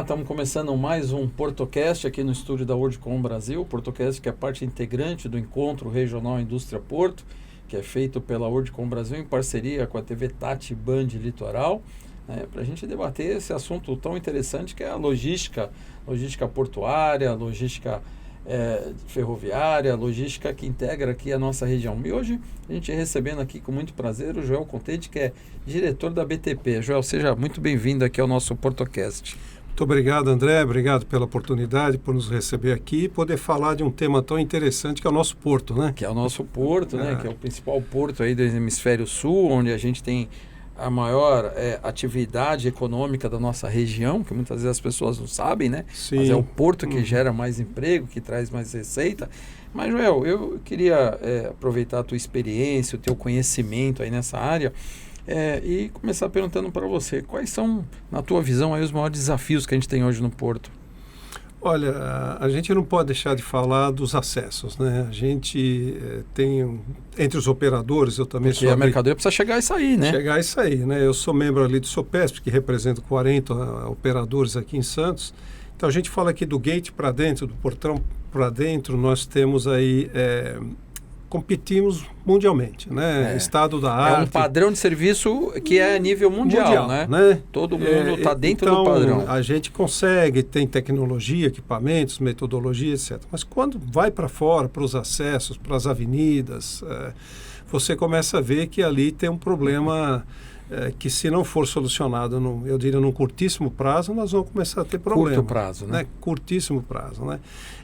estamos começando mais um PortoCast aqui no estúdio da WorldCom Brasil. O PortoCast que é parte integrante do Encontro Regional Indústria Porto, que é feito pela WorldCom Brasil em parceria com a TV Tati Band Litoral, para a gente debater esse assunto tão interessante que é a logística portuária, logística ferroviária, logística que integra aqui a nossa região. E hoje a gente recebendo aqui com muito prazer o Joel Contente, que é diretor da BTP. Joel, seja muito bem-vindo aqui ao nosso PortoCast. Muito obrigado, André. Obrigado pela oportunidade, por nos receber aqui e poder falar de um tema tão interessante que é o nosso porto, né? Que é o nosso porto, né? Que é o principal porto aí do Hemisfério Sul, onde a gente tem a maior atividade econômica da nossa região, que muitas vezes as pessoas não sabem, né? Sim. Mas é o porto que gera mais emprego, que traz mais receita. Mas, Joel, eu queria aproveitar a tua experiência, o teu conhecimento aí nessa área e começar perguntando para você, quais são, na tua visão, aí, os maiores desafios que a gente tem hoje no porto? Olha, a gente não pode deixar de falar dos acessos, né? A gente tem, entre os operadores, eu também Porque a mercadoria precisa chegar e sair, né? Chegar e sair, né? Eu sou membro ali do Sopesp, que representa 40 operadores aqui em Santos. Então a gente fala aqui do gate para dentro, do portão para dentro, nós temos aí... competimos mundialmente, né? Estado da arte. É um padrão de serviço que é a nível mundial, né? Todo mundo está dentro do padrão. A gente consegue, tem tecnologia, equipamentos, metodologia, etc. Mas quando vai para fora, para os acessos, para as avenidas, você começa a ver que ali tem um problema que, se não for solucionado, eu diria, num curtíssimo prazo, nós vamos começar a ter problema. Curto prazo, né? Curtíssimo prazo, né?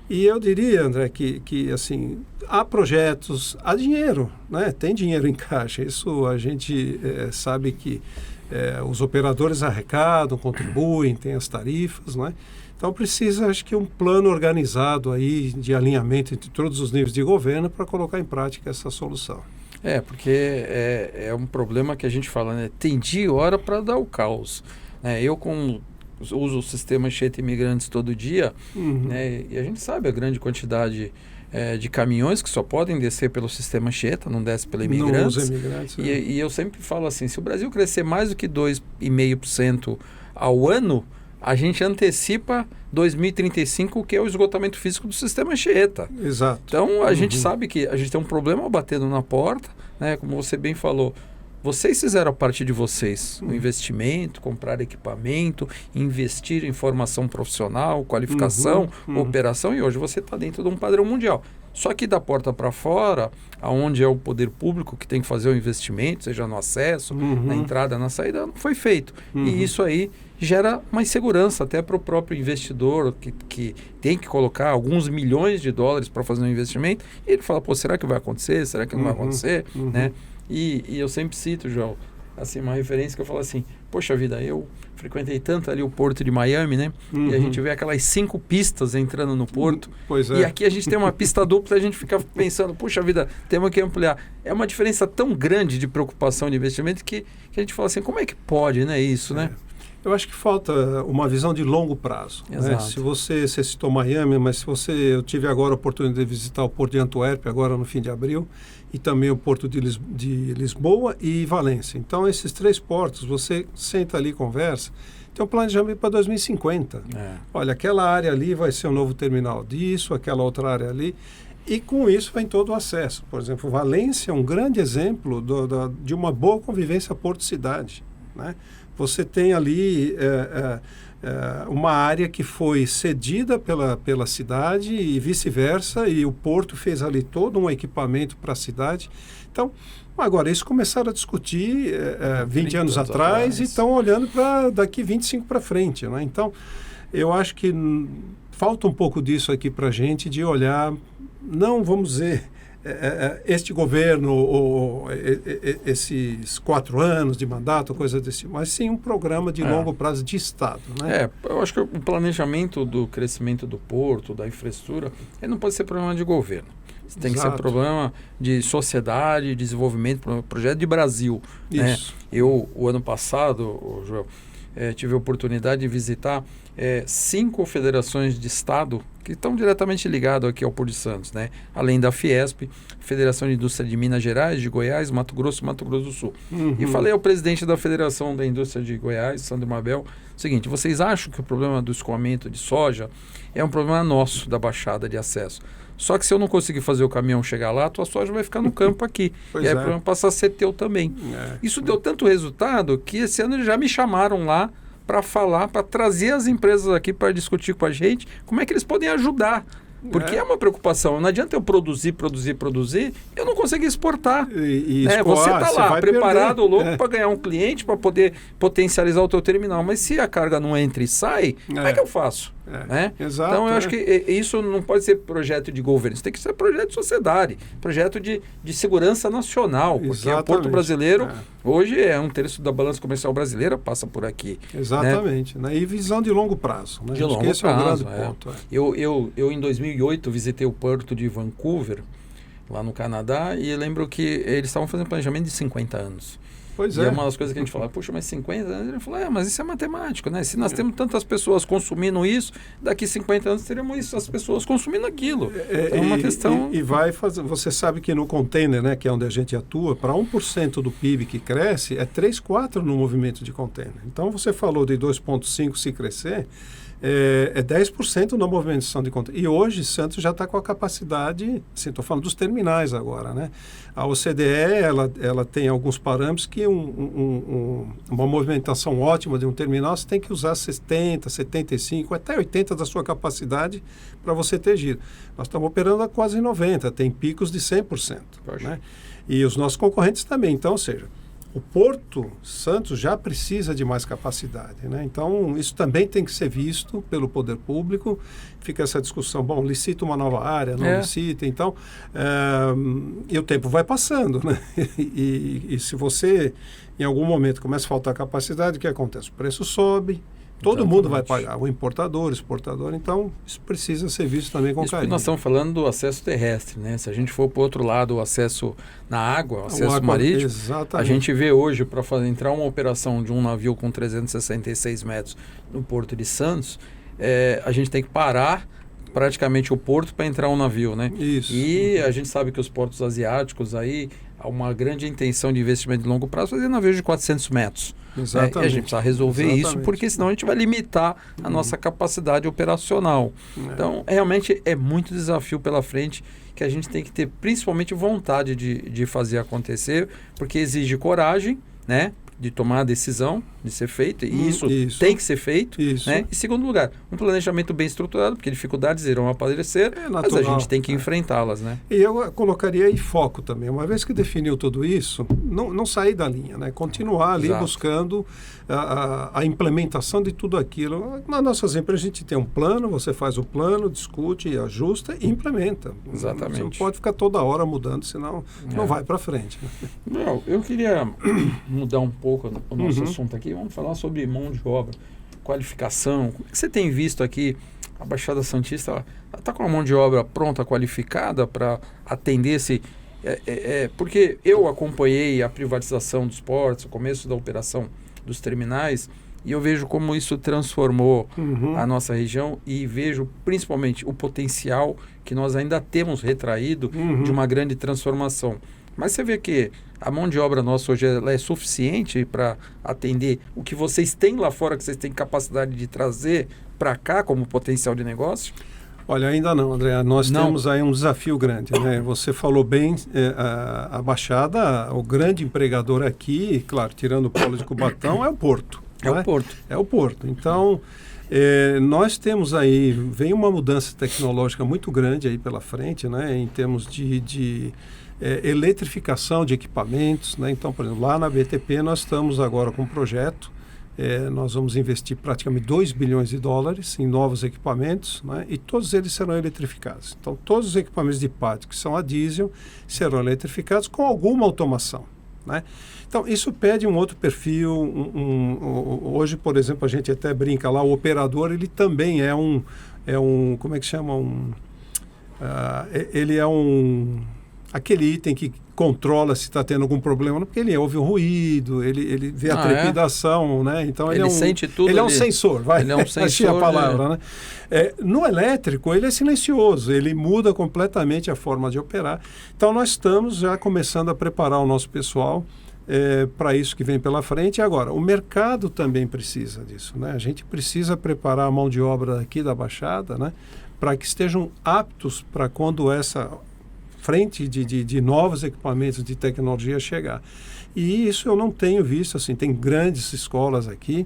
E eu diria, André, que assim, há projetos, há dinheiro, né? Tem dinheiro em caixa. Isso a gente sabe que os operadores arrecadam, contribuem, tem as tarifas, né? Então precisa, acho que, um plano organizado aí de alinhamento entre todos os níveis de governo para colocar em prática essa solução. Porque é um problema que a gente fala, né? Tem dia e hora para dar o caos. Eu, uso o sistema Anchieta Imigrantes todo dia, né? E a gente sabe a grande quantidade de caminhões que só podem descer pelo sistema Anchieta, não desce pela Imigrantes. Não usa Imigrantes. E eu sempre falo assim, se o Brasil crescer mais do que 2,5% ao ano, a gente antecipa 2035, que é o esgotamento físico do sistema Anchieta. Exato. Então, a gente sabe que a gente tem um problema batendo na porta, né? Como você bem falou, vocês fizeram a parte de vocês, o investimento, comprar equipamento, investir em formação profissional, qualificação, operação, e hoje você está dentro de um padrão mundial. Só que da porta para fora, aonde é o poder público que tem que fazer o investimento, seja no acesso, na entrada, na saída, não foi feito. E isso aí gera uma insegurança até para o próprio investidor, que tem que colocar alguns milhões de dólares para fazer um investimento, e ele fala, será que vai acontecer? Será que não vai acontecer? Né? E eu sempre cito, João, assim, uma referência que eu falo assim, poxa vida, eu frequentei tanto ali o porto de Miami, né? E a gente vê aquelas 5 pistas entrando no porto. E aqui a gente tem uma pista dupla e a gente fica pensando, puxa vida, temos que ampliar. É uma diferença tão grande de preocupação de investimento que a gente fala assim, como é que pode, né, isso, né? Eu acho que falta uma visão de longo prazo. Né? Se você citou Miami, mas eu tive agora a oportunidade de visitar o porto de Antuérpia, agora no fim de abril, e também o porto de Lisboa e Valência. Então, esses 3 portos, você senta ali e conversa, tem um planejamento para 2050. Olha, aquela área ali vai ser um novo terminal disso, aquela outra área ali, e com isso vem todo o acesso. Por exemplo, Valência é um grande exemplo de uma boa convivência porto-cidade, né? Você tem ali uma área que foi cedida pela cidade e vice-versa, e o porto fez ali todo um equipamento para a cidade. Então, agora, isso começaram a discutir 20 anos atrás e estão olhando para daqui 25 para frente, né? Então, eu acho que falta um pouco disso aqui para a gente, de olhar, não vamos dizer... este governo ou esses 4 anos de mandato, coisa desse tipo, mas sim um programa de longo prazo de Estado, né? Eu acho que o planejamento do crescimento do porto, da infraestrutura, ele não pode ser problema de governo. Tem que ser problema de sociedade, desenvolvimento, projeto de Brasil. Né? O ano passado, Joel, tive a oportunidade de visitar 5 federações de estado que estão diretamente ligadas aqui ao Porto de Santos, né? Além da Fiesp, Federação de Indústria de Minas Gerais, de Goiás, Mato Grosso do Sul. E falei ao presidente da Federação da Indústria de Goiás, Sandro Mabel, o seguinte: vocês acham que o problema do escoamento de soja é um problema nosso, da Baixada de Acesso? Só que se eu não conseguir fazer o caminhão chegar lá, a tua soja vai ficar no campo aqui. E aí o problema passa a ser teu também. Isso deu tanto resultado que esse ano eles já me chamaram lá para falar, para trazer as empresas aqui para discutir com a gente como é que eles podem ajudar. Porque é uma preocupação. Não adianta eu produzir, eu não consigo exportar. Você está lá, preparado, louco para ganhar um cliente, para poder potencializar o teu terminal. Mas se a carga não entra e sai, como é que eu faço? Exato, então eu acho que isso não pode ser projeto de governo, isso tem que ser projeto de sociedade, projeto de segurança nacional, porque o Porto brasileiro hoje é 1/3 da balança comercial brasileira passa por aqui. Exatamente, né? E visão de longo prazo, né? De longo prazo, é um grande ponto. Eu em 2008 visitei o porto de Vancouver, lá no Canadá, e lembro que eles estavam fazendo planejamento de 50 anos. Pois é uma das coisas que a gente fala, puxa, mas 50 anos? Ele falou, mas isso é matemático, né? Se nós temos tantas pessoas consumindo isso, daqui 50 anos teremos isso, as pessoas consumindo aquilo. Então é uma questão... E vai fazer... Você sabe que no container, né, que é onde a gente atua, para 1% do PIB que cresce, é 3-4 no movimento de container. Então você falou de 2,5 se crescer, é 10% na movimentação de container. E hoje Santos já está com a capacidade, assim, estou falando dos terminais agora, né? A OCDE, ela tem alguns parâmetros que uma movimentação ótima de um terminal, você tem que usar 70, 75, até 80 da sua capacidade para você ter giro. Nós estamos operando a quase 90, tem picos de 100%. Né? E os nossos concorrentes também. Então, ou seja, o Porto Santos já precisa de mais capacidade, né? Então, isso também tem que ser visto pelo poder público. Fica essa discussão, bom, licita uma nova área, não licita. Então, e o tempo vai passando, né? E se você, em algum momento, começa a faltar capacidade, o que acontece? O preço sobe, todo mundo vai pagar, o importador, o exportador. Então, isso precisa ser visto também com carinho. Nós estamos falando do acesso terrestre, né? Se a gente for para o outro lado, o acesso na água, o acesso marítimo, exatamente. A gente vê hoje, para entrar uma operação de um navio com 366 metros no Porto de Santos, a gente tem que parar praticamente o porto para entrar um navio, né? Isso. E a gente sabe que os portos asiáticos aí, há uma grande intenção de investimento de longo prazo fazer navios de 400 metros. Exatamente. E a gente precisa resolver isso, porque senão a gente vai limitar a nossa capacidade operacional. Então, realmente é muito desafio pela frente que a gente tem que ter principalmente vontade de fazer acontecer, porque exige coragem, né? De tomar a decisão de ser feito, e isso tem que ser feito, né? E segundo lugar, um planejamento bem estruturado, porque dificuldades irão aparecer, mas a gente tem que enfrentá-las, né? E eu colocaria aí foco também, uma vez que definiu tudo isso, não sair da linha, né? Continuar ali buscando a implementação de tudo aquilo. Nas nossas empresas a gente tem um plano, você faz o plano, discute, ajusta e implementa. Exatamente. Você não pode ficar toda hora mudando, senão não vai para frente. Não, eu queria mudar um pouco o nosso assunto aqui. Vamos falar sobre mão de obra, qualificação. Como é que você tem visto aqui a Baixada Santista? Está com a mão de obra pronta, qualificada para atender esse... porque eu acompanhei a privatização dos portos, o começo da operação dos terminais, e eu vejo como isso transformou a nossa região, e vejo principalmente o potencial que nós ainda temos retraído de uma grande transformação. Mas você vê que a mão de obra nossa hoje ela é suficiente para atender o que vocês têm lá fora, que vocês têm capacidade de trazer para cá como potencial de negócio? Olha, ainda não, André. Nós temos aí um desafio grande, né? Você falou bem, a Baixada, o grande empregador aqui, claro, tirando o polo de Cubatão, é o Porto. É o Porto. Então, nós temos aí, vem uma mudança tecnológica muito grande aí pela frente, né? Em termos de eletrificação de equipamentos, né? Então, por exemplo, lá na BTP nós estamos agora com um projeto, nós vamos investir praticamente 2 bilhões de dólares em novos equipamentos, né? E todos eles serão eletrificados. Então, todos os equipamentos de pátio que são a diesel serão eletrificados com alguma automação, né? Então, isso pede um outro perfil. Hoje, por exemplo, a gente até brinca lá, o operador, ele também é um como é que chama? Ele é um aquele item que controla se está tendo algum problema, porque ele ouve o ruído, ele vê a trepidação, né? Então ele sente tudo. Ele é um sensor, vai. Ele é um sensor. Achei a palavra, né? No elétrico, ele é silencioso, ele muda completamente a forma de operar. Então, nós estamos já começando a preparar o nosso pessoal para isso que vem pela frente. Agora, o mercado também precisa disso, né? A gente precisa preparar a mão de obra aqui da Baixada, né? Para que estejam aptos para quando essa frente de novos equipamentos de tecnologia chegar. E isso eu não tenho visto, assim, tem grandes escolas aqui,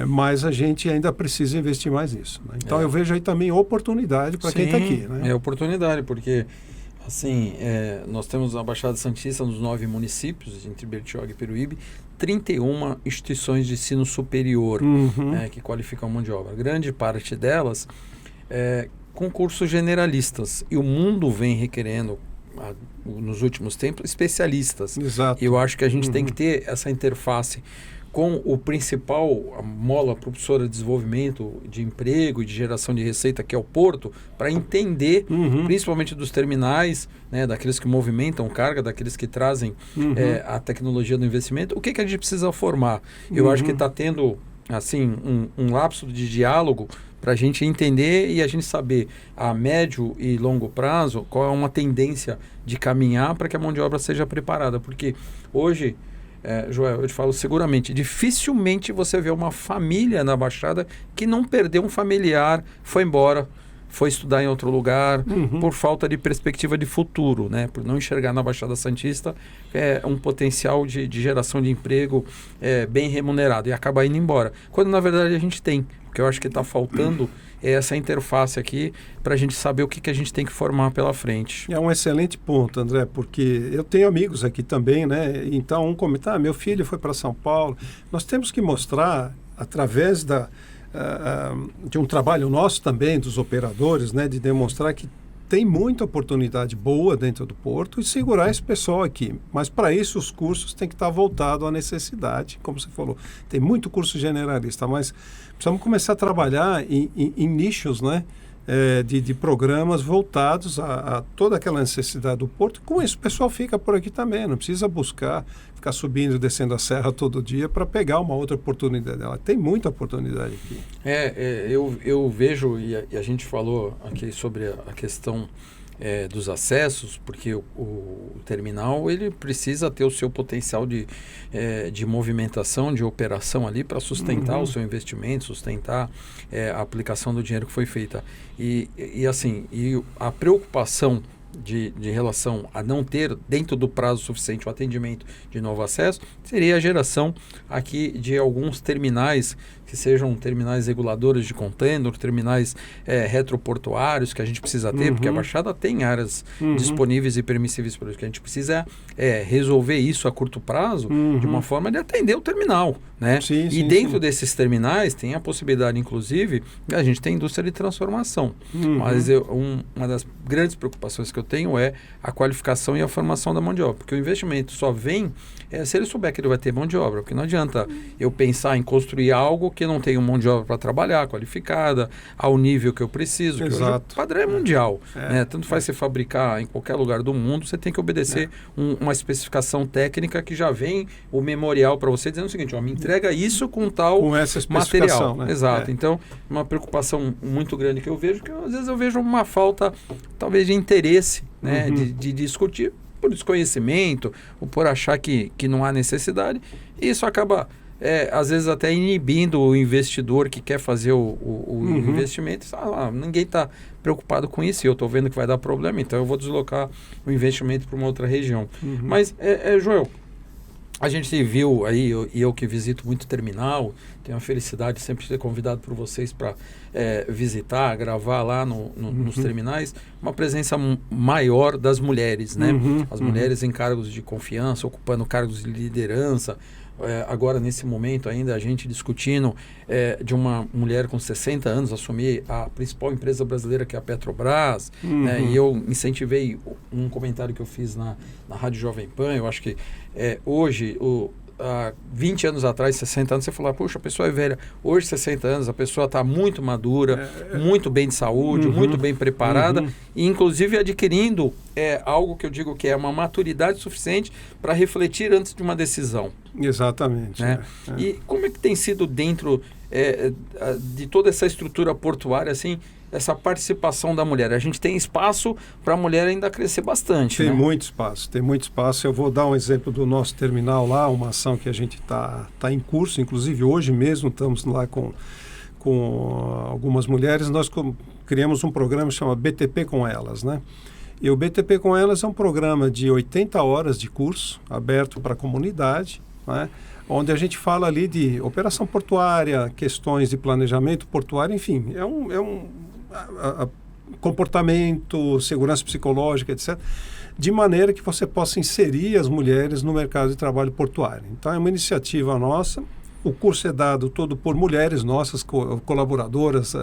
mas a gente ainda precisa investir mais nisso, né? Então eu vejo aí também oportunidade para quem está aqui, né? É oportunidade, porque assim, nós temos a Baixada Santista nos 9 municípios, entre Bertioga e Peruíbe, 31 instituições de ensino superior que qualificam a mão de obra. Grande parte delas concursos generalistas, e o mundo vem requerendo nos últimos tempos especialistas. Exato. E eu acho que a gente tem que ter essa interface com o principal, a mola propulsora de desenvolvimento de emprego e de geração de receita, que é o porto, para entender, principalmente dos terminais, né, daqueles que movimentam carga, daqueles que trazem a tecnologia do investimento, o que a gente precisa formar. Eu acho que está tendo assim, um lapso de diálogo para a gente entender e a gente saber a médio e longo prazo qual é uma tendência de caminhar para que a mão de obra seja preparada. Porque hoje, Joel, eu te falo seguramente, dificilmente você vê uma família na Baixada que não perdeu um familiar, foi embora, foi estudar em outro lugar, por falta de perspectiva de futuro, né? Por não enxergar na Baixada Santista um potencial de geração de emprego bem remunerado e acaba indo embora. Quando na verdade a gente tem. O que eu acho que está faltando é essa interface aqui para a gente saber o que a gente tem que formar pela frente. É um excelente ponto, André, porque eu tenho amigos aqui também, né? Então, comentar, meu filho foi para São Paulo. Nós temos que mostrar, através de um trabalho nosso também, dos operadores, né? De demonstrar que tem muita oportunidade boa dentro do porto e segurar esse pessoal aqui. Mas para isso os cursos têm que estar voltados à necessidade, como você falou. Tem muito curso generalista, mas precisamos começar a trabalhar em nichos, né? De programas voltados a toda aquela necessidade do porto. Com isso o pessoal fica por aqui também, não precisa ficar subindo e descendo a serra todo dia para pegar uma outra oportunidade dela. Tem muita oportunidade aqui. Eu vejo, e a gente falou aqui sobre a questão dos acessos, porque o terminal ele precisa ter o seu potencial de movimentação, de operação ali para sustentar o seu investimento, sustentar a aplicação do dinheiro que foi feita. E a preocupação de relação a não ter dentro do prazo suficiente o atendimento de novo acesso seria a geração aqui de alguns terminais que sejam terminais reguladores de contêiner, terminais retroportuários que a gente precisa ter, porque a Baixada tem áreas disponíveis e permissíveis para isso. Que a gente precisa resolver isso a curto prazo de uma forma de atender o terminal, né? Dentro desses terminais tem a possibilidade, inclusive, a gente tem indústria de transformação. Mas uma das grandes preocupações que eu tenho é a qualificação e a formação da mão de obra, porque o investimento só vem se ele souber que ele vai ter mão de obra, porque não adianta eu pensar em construir algo que não tenho mão de obra para trabalhar, qualificada, ao nível que eu preciso. Que hoje o padrão é mundial. Né? Tanto faz você fabricar em qualquer lugar do mundo, você tem que obedecer uma especificação técnica que já vem o memorial para você dizendo o seguinte, me entrega isso com tal material. Né? Exato. Então, uma preocupação muito grande que eu vejo, que às vezes eu vejo uma falta, talvez, de interesse, né? de discutir por desconhecimento, ou por achar que não há necessidade. E isso acaba, às vezes, até inibindo o investidor que quer fazer o investimento. Ninguém está preocupado com isso e eu estou vendo que vai dar problema, então eu vou deslocar o investimento para uma outra região. Mas, Joel, a gente viu aí, e eu que visito muito terminal, tenho a felicidade sempre de ser convidado por vocês para visitar, gravar lá nos terminais, uma presença maior das mulheres, né? As mulheres em cargos de confiança, ocupando cargos de liderança. Agora, nesse momento ainda, a gente discutindo de uma mulher com 60 anos assumir a principal empresa brasileira, que é a Petrobras, né? E eu incentivei um comentário que eu fiz na Rádio Jovem Pan. Eu acho que hoje há 20 anos atrás, 60 anos, você falava, puxa, a pessoa é velha. Hoje, 60 anos, a pessoa está muito madura, muito bem de saúde, muito bem preparada, e inclusive adquirindo algo que eu digo que é uma maturidade suficiente para refletir antes de uma decisão. Exatamente. Né? E como é que tem sido dentro de toda essa estrutura portuária, assim, essa participação da mulher? A gente tem espaço para a mulher ainda crescer bastante. Tem né? muito espaço. Eu vou dar um exemplo do nosso terminal lá, uma ação que a gente está em curso, inclusive hoje mesmo estamos lá com algumas mulheres. Nós criamos um programa que chama BTP com Elas, né? E o BTP com Elas é um programa de 80 horas de curso, aberto para a comunidade, né? Onde a gente fala ali de operação portuária, questões de planejamento portuário, enfim, comportamento, segurança psicológica, etc., de maneira que você possa inserir as mulheres no mercado de trabalho portuário. Então, é uma iniciativa nossa. O curso é dado todo por mulheres nossas, colaboradoras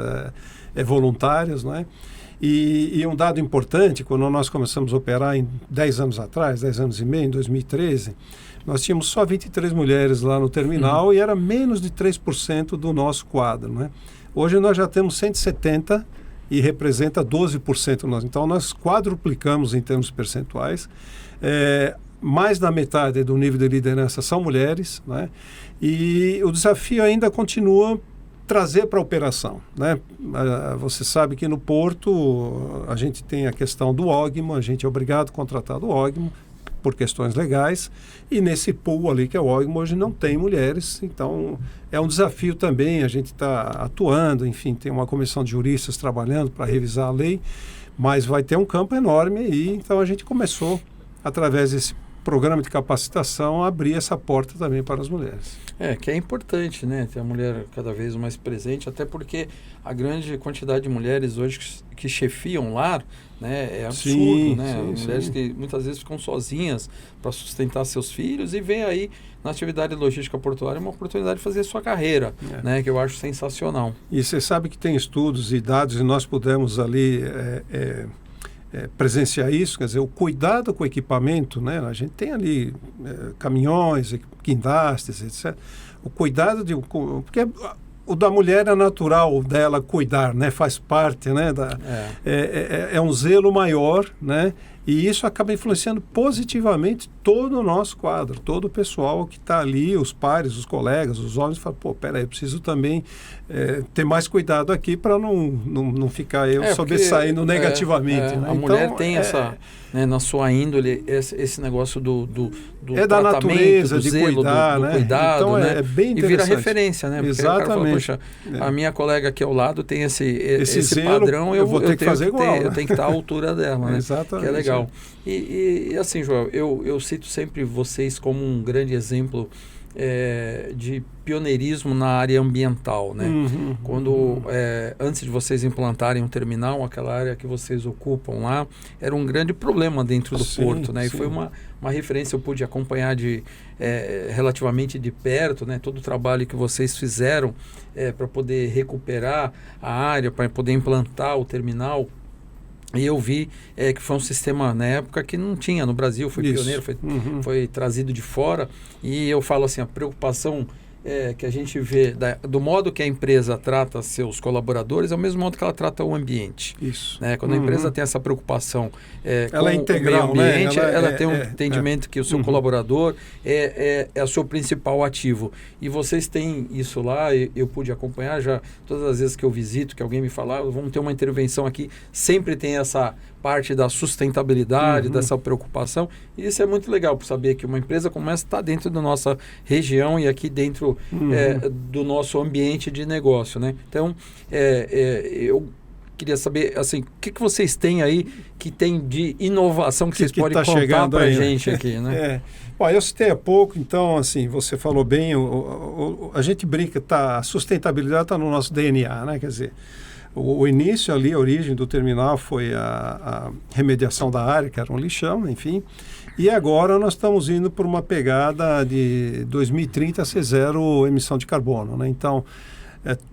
voluntárias, né? E um dado importante, quando nós começamos a operar 10 anos atrás, 10 anos e meio, em 2013, nós tínhamos só 23 mulheres lá no terminal e era menos de 3% do nosso quadro, né? Hoje nós já temos 170 e representa 12% nós. Então nós quadruplicamos em termos percentuais. Mais da metade do nível de liderança são mulheres, né? E o desafio ainda continua trazer para a operação, né? Você sabe que no porto a gente tem a questão do ógimo, a gente é obrigado a contratar do ógimo por questões legais, e nesse pool ali que é o ógimo hoje não tem mulheres, então é um desafio também, a gente está atuando, enfim, tem uma comissão de juristas trabalhando para revisar a lei, mas vai ter um campo enorme aí, então a gente começou, através desse programa de capacitação, a abrir essa porta também para as mulheres. Que é importante, né? Ter a mulher cada vez mais presente, até porque a grande quantidade de mulheres hoje que chefiam lar, né, é absurdo, sim, né? Sim, mulheres sim. que muitas vezes ficam sozinhas para sustentar seus filhos e vem aí na atividade logística portuária uma oportunidade de fazer sua carreira, né? Que eu acho sensacional. E você sabe que tem estudos e dados e nós pudemos ali presenciar isso, quer dizer, o cuidado com o equipamento, né? A gente tem ali caminhões, guindastes, etc. O cuidado porque o da mulher é natural dela cuidar, né? Faz parte, né? É um zelo maior, né? E isso acaba influenciando positivamente todo o nosso quadro, todo o pessoal que está ali, os pares, os colegas, os homens, falam, pô, peraí, eu preciso também ter mais cuidado aqui para não ficar sobressaindo negativamente. Né? A mulher tem essa, né, na sua índole, esse negócio do da natureza, do zelo, de cuidar, do né? cuidado, então, né? É bem interessante. E vira referência, né? Porque exatamente. O cara fala, poxa, a minha colega aqui ao lado tem esse zelo, padrão, eu vou ter que fazer igual. Eu tenho que estar à altura dela, né? Exatamente. Que é legal. E assim, Joel, eu cito sempre vocês como um grande exemplo de pioneirismo na área ambiental, né? Quando antes de vocês implantarem um terminal, aquela área que vocês ocupam lá era um grande problema dentro do porto, né? E foi uma referência, eu pude acompanhar relativamente de perto, né? Todo o trabalho que vocês fizeram para poder recuperar a área, para poder implantar o terminal. E eu vi que foi um sistema, na época, que não tinha no Brasil, foi pioneiro, foi trazido de fora. E eu falo assim, a preocupação que a gente vê do modo que a empresa trata seus colaboradores é o mesmo modo que ela trata o ambiente. Isso. Né? Quando a empresa tem essa preocupação ela é integral, com o meio ambiente, né? ela tem um entendimento que o seu colaborador é o seu principal ativo. E vocês têm isso lá, eu pude acompanhar já todas as vezes que eu visito, que alguém me fala, vamos ter uma intervenção aqui, sempre tem essa parte da sustentabilidade, dessa preocupação. E isso é muito legal, para saber que uma empresa como essa está dentro da nossa região e aqui dentro do nosso ambiente de negócio, né? Então, eu queria saber, assim, o que vocês têm aí que tem de inovação que vocês podem contar para a gente aqui, né? Bom, eu citei há pouco, então, assim, você falou bem, a gente brinca, a sustentabilidade está no nosso DNA, né? Quer dizer, o início ali, a origem do terminal foi a remediação da área, que era um lixão, enfim. E agora nós estamos indo por uma pegada de 2030 ser zero emissão de carbono, né? Então,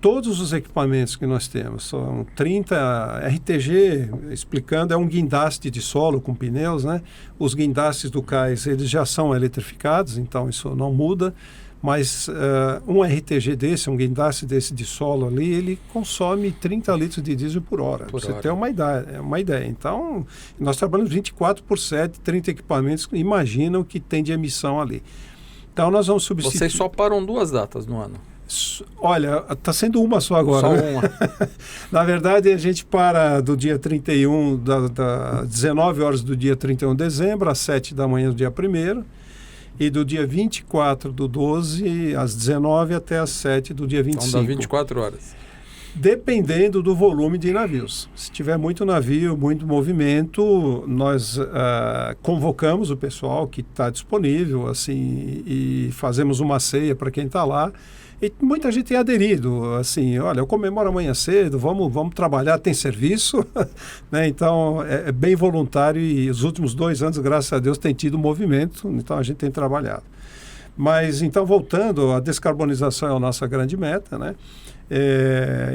todos os equipamentos que nós temos, são 30 RTG, explicando, é um guindaste de solo com pneus, né? Os guindastes do cais, eles já são eletrificados, então isso não muda, mas um RTG desse, um guindaste desse de solo ali, ele consome 30 litros de diesel por hora. Você tem uma ideia. Então, nós trabalhamos 24/7, 30 equipamentos, imagina o que tem de emissão ali. Então, nós vamos substituir... Vocês só param 2 datas no ano? Olha, está sendo uma só agora. Só né? uma. Na verdade, a gente para do dia 31, das 19 horas do dia 31 de dezembro, às 7 da manhã do dia 1º, e do dia 24 do 12, às 19 até às 7 do dia 25. Então dá 24 horas. Dependendo do volume de navios. Se tiver muito navio, muito movimento, nós convocamos o pessoal que está disponível, assim, e fazemos uma ceia para quem está lá. E muita gente tem aderido, assim, olha, eu comemoro amanhã cedo, vamos trabalhar, tem serviço, né? Então é bem voluntário e os últimos 2 anos, graças a Deus, tem tido movimento, então a gente tem trabalhado. Mas então, voltando, a descarbonização é a nossa grande meta, né?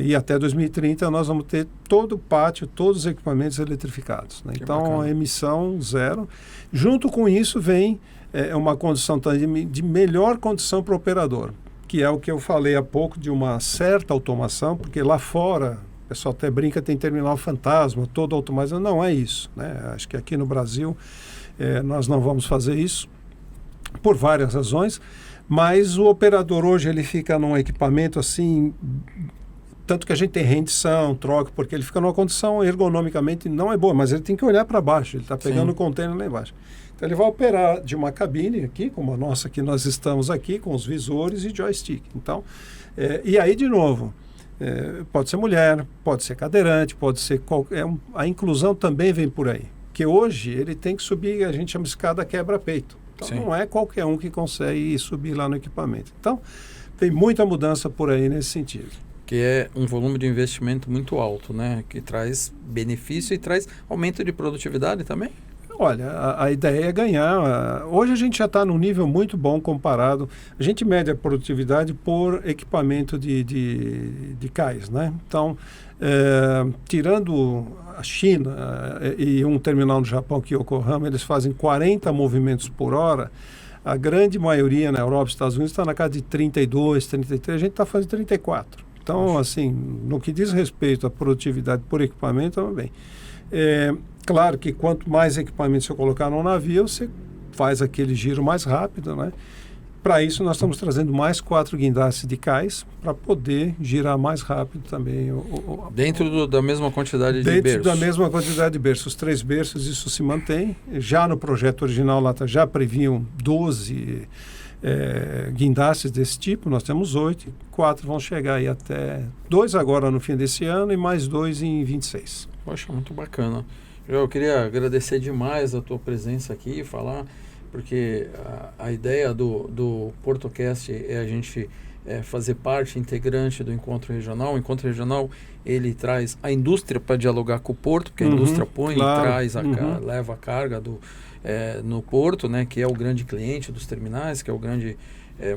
E até 2030 nós vamos ter todo o pátio, todos os equipamentos eletrificados, né? Então a emissão 0. Junto com isso vem uma condição de melhor condição para o operador, que é o que eu falei há pouco de uma certa automação, porque lá fora, o pessoal até brinca, tem terminal fantasma, todo automatizado. Não é isso, né? Acho que aqui no Brasil nós não vamos fazer isso, por várias razões, mas o operador hoje ele fica num equipamento assim, tanto que a gente tem rendição, troca, porque ele fica numa condição ergonomicamente não é boa, mas ele tem que olhar para baixo, ele está pegando o container lá embaixo. Então ele vai operar de uma cabine aqui, como a nossa que nós estamos aqui, com os visores e joystick. Então, e aí de novo, pode ser mulher, pode ser cadeirante, pode ser a inclusão também vem por aí. Que hoje ele tem que subir, a gente chama de escada quebra-peito. Então não é qualquer um que consegue subir lá no equipamento. Então tem muita mudança por aí nesse sentido. Que é um volume de investimento muito alto, né? Que traz benefício e traz aumento de produtividade também? Olha, a ideia é ganhar. Hoje a gente já está num nível muito bom comparado. A gente mede a produtividade por equipamento de cais, né? Então, tirando a China e um terminal no Japão, que é Yokohama, eles fazem 40 movimentos por hora. A grande maioria na Europa e Estados Unidos está na casa de 32, 33. A gente está fazendo 34. Então, assim, no que diz respeito à produtividade por equipamento, também. Claro que quanto mais equipamento você colocar no navio, você faz aquele giro mais rápido, né? Para isso, nós estamos trazendo mais 4 guindastes de cais para poder girar mais rápido também. Dentro da mesma quantidade de berços? Dentro da mesma quantidade de berços. Os 3 berços, isso se mantém. Já no projeto original, lá já previam 12 guindastes desse tipo. Nós temos 8. 4 vão chegar aí até 2 agora no fim desse ano e mais 2 em 26. Poxa, muito bacana. Eu queria agradecer demais a tua presença aqui e falar, porque a ideia do PortoCast é a gente fazer parte integrante do Encontro Regional. O Encontro Regional, ele traz a indústria para dialogar com o porto, porque a indústria põe e traz, leva a carga no porto, né, que é o grande cliente dos terminais, que é o grande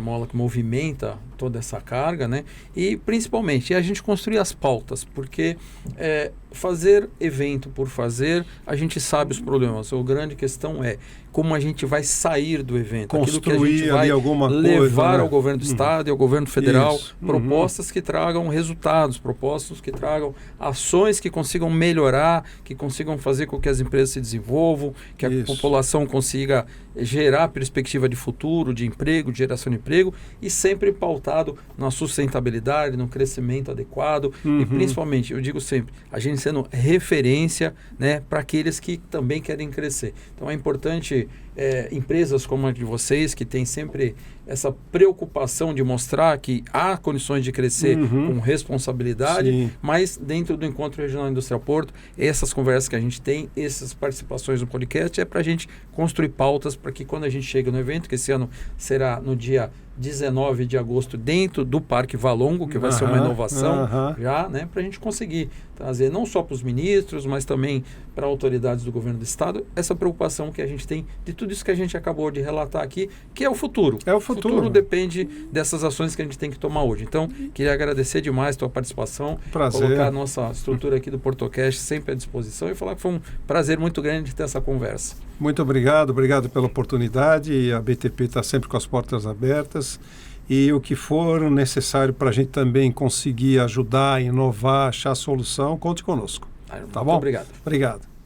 mola que movimenta toda essa carga, né? E principalmente a gente construir as pautas, porque fazer evento por fazer, a gente sabe os problemas. A grande questão é como a gente vai sair do evento, construir aquilo que a gente vai levar coisa, né? ao governo do estado e ao governo federal, propostas que tragam resultados, propostas que tragam ações que consigam melhorar, que consigam fazer com que as empresas se desenvolvam, que a população consiga gerar perspectiva de futuro, de emprego, de geração de emprego, e sempre pautado na sustentabilidade, no crescimento adequado e principalmente, eu digo sempre, a gente sendo referência, né, para aqueles que também querem crescer. Então é importante empresas como a de vocês, que tem sempre essa preocupação de mostrar que há condições de crescer com responsabilidade, mas dentro do Encontro Regional Industrial Porto, essas conversas que a gente tem, essas participações no podcast, é para a gente construir pautas para que quando a gente chega no evento, que esse ano será no dia 19 de agosto dentro do Parque Valongo, que vai ser uma inovação já, né, para a gente conseguir trazer não só para os ministros, mas também para autoridades do governo do estado, essa preocupação que a gente tem de tudo isso que a gente acabou de relatar aqui, que é o futuro. É o futuro. O futuro depende dessas ações que a gente tem que tomar hoje. Então, queria agradecer demais a tua participação, prazer. Colocar a nossa estrutura aqui do Portocast sempre à disposição e falar que foi um prazer muito grande ter essa conversa. Muito obrigado pela oportunidade. A BTP está sempre com as portas abertas. E o que for necessário para a gente também conseguir ajudar, inovar, achar solução, conte conosco. Tá bom? Muito obrigado. Obrigado.